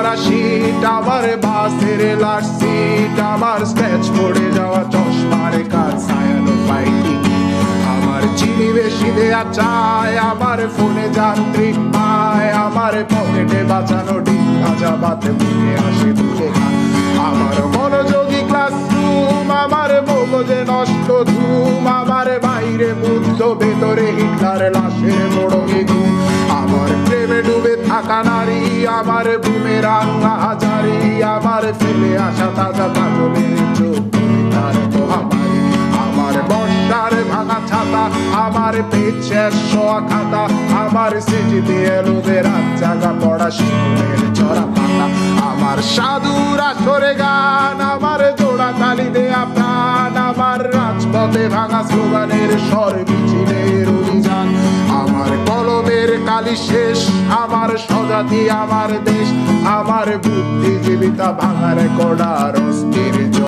প্যারাশিট, আমার বাসের last seat, আমার স্কেচ পড়ে যাওয়া চশমার কাজ ছায়ানো ফাইটিং, আমার চিনি বেশি দেয়া চায়, আমার ফোনে যান্ত্রিক পায়, আমার পকেটে বাঁচানো ডিম ভাজা বাতে মুখে আসে তুলে খায়, আমার মনোযোগী ক্লাসরুম, আমার মগজে নষ্ট ধুম, আমার বাইরে বুদ্ধ ভেতরে হিটলার লাশের মোড়কে ঘুম, আমার প্রেমে ডুবে থাকা নারী, আমার বুমেরাং হাজারি, আমার ফেলে আসা তাজা কাজলের চোখ তার মহামারী, আমার বর্ষার ভাঙা ছাতা, আমার পেট শেষ শোয়া খাতা, আমার স্মৃতিতে এলোবে রাত জাগা পড়া শিশুরের চড়া পাতা, আমার সাধুর আসরে গান, আমার জোড়া তালি দেয়া প্রাণ, আমার রাজপথে ভাঙা স্লোগানের স্বর মিছিলের অভিযান, আমার কলমের কালি শেষ, আমার স্বজাতি আমার দেশ, আমার বুদ্ধিজীবিতা ভাঙার কড়া অস্থির